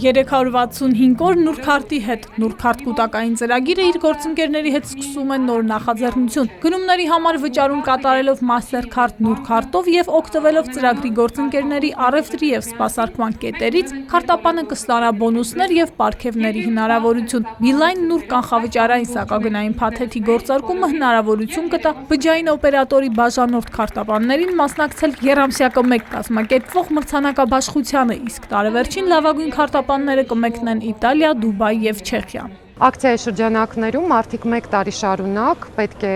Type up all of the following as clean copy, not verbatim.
365 օր Նուրքարտի հետ։ Նուրքարտ կൂտակային ծրագիրը իր գործընկերների հետ սկսում է նոր նախաձեռնություն։ Գնումների համար վճարում կատարելով Mastercard Նուրքարտով եւ օգտվելով ծրագրի գործընկերների առևտրի եւ սպասարկման կետերից, քարտապանը կստանա բոնուսներ եւ պարգևների հնարավորություն։ Beeline Նուր կանխավճարային սակագնային փաթեթի գործարկումը հնարավորություն կտա բջջային օպերատորի բաժանորդ քարտապաններին մասնակցել եռամսյակը 1 կազմակերպվող մրցանակաբաշխությանը, իսկ տարեվերջին լավագույն քարտապանները կմեկնեն Իտալիա, Դուբայ եւ Չեխիա։ Ակցիայի շրջանակներում մարդիկ 1 տարի շարունակ պետք է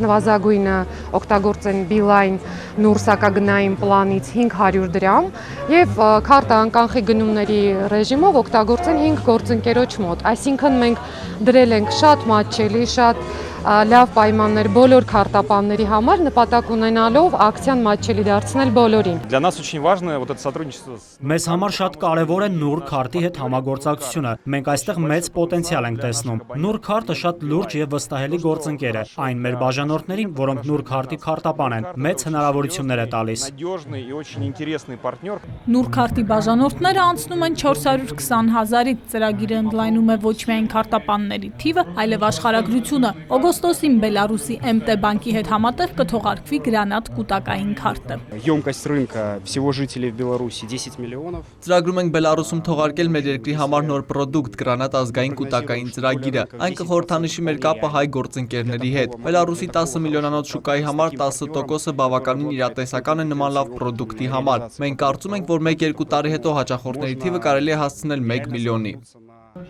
նվազագույնը օգտագործեն Beeline Նուր սակագնային պլանից 500 դրամ եւ քարտը անկանխի գնումների ռեժիմով օգտագործեն 5 գործընկերոջ մոտ։ Այսինքն մենք դրել ենք շատ մատչելի, շատ լավ պայմաններ բոլոր քարտապանների համար, նպատակ ունենալով ակցիան մատչելի դարձնել բոլորին։ Для нас очень важно вот это сотрудничество. Մեզ համար շատ կարևոր է Նուր քարտի հետ համագործակցությունը։ Մենք այստեղ մեծ պոտենցիալ ենք տեսնում։ Նուր քարտը շատ լուրջ եւ վստահելի գործընկեր է։ Այն մեր բաժանորդներին, որոնք Նուր քարտի քարտապան են, մեծ հնարավորություններ է տալիս։ Надежный и очень интересный партнер. Նուր քարտի բաժանորդները անցնում են 420 հազարից, ծրագիրը ընդլայնում է ոչ միայն քարտապանների թիվը, այլև աշխարհագրությունը։ Օգոստոսին Բելարուսի MT բանկի հետ համատեղ կթողարկվի Գրանատ կൂտակային քարտը։ Емкость рынка всего жителей в Беларуси 10 миллионов. Ծրագրում ենք Բելարուսում թողարկել մեր երկրի համար նոր պրոդուկտ Գրանատ ազգային կൂտակային ծրագիրը։ Այն կխորհրդանշի մեր կապը հայ գործընկերների հետ։ Բելարուսի 10 միլիոնանոց շուկայի համար 10%-ը բավականին իրատեսական է նման լավ պրոդուկտի համար։ Մենք կարծում ենք, որ 1-2 տարի հետո հաճախորդների թիվը կարելի է հասցնել 1 միլիոնի։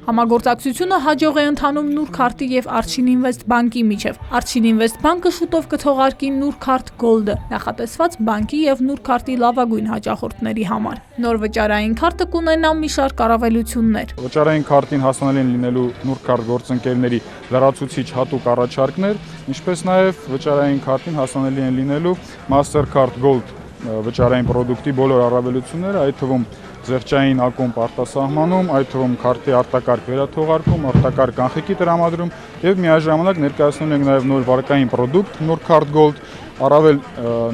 Համագործակցությունը հաջող է ընթանում Նուր քարտի եւ Archin Invest բանկի միջև։ Archin Invest բանկը շուտով կթողարկի Նուր քարտ Gold-ը, նախատեսված բանկի եւ Նուր քարտի լավագույն հաճախորդների համար։ Նոր վճարային քարտը կունենա մի շարք առավելություններ։ Վճարային քարտին հասանելի են լինելու Նուր քարտ գործընկերների լրացուցիչ հատուկ առաջարկներ, ինչպես նաեւ վճարային քարտին հասանելի են լինելու Mastercard Gold վճարային պրոդուկտի բոլոր առավելությունները, այդ թվում զեղչային ակումբ արտասահմանում, այդ թվում քարտի արտակարգ վերաթողարկում, արտակարգ կանխիկի տրամադրում եւ միաժամանակ ներկայացնում ենք նաեւ նոր վարկային պրոդուկտ Նուր քարտ Gold, առավել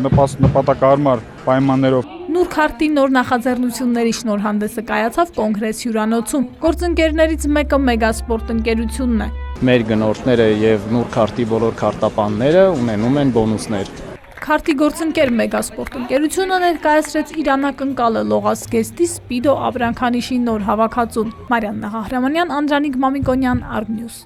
նպատակահարմար պայմաններով։ Նուր քարտի նոր նախաձեռնությունների շնորհանդեսը կայացավ Կոնգրես հյուրանոցում։ Գործընկերներից մեկը Մեգասպորտ ընկերությունն է։ Մեր գնորդները եւ Նուր քարտի բոլոր քարտապանները ունենում են բոնուսներ։ Քարտի գործընկեր Մեգասպորտ ընկերությունը ներկայացրեց իր անակնկալը լողազգեստի Սպիրո Ավրանքանիշի նոր հավաքածուն։ Մարիաննա Ղահրամանյան, Անդրանիկ Մամիկոնյան, Arnews։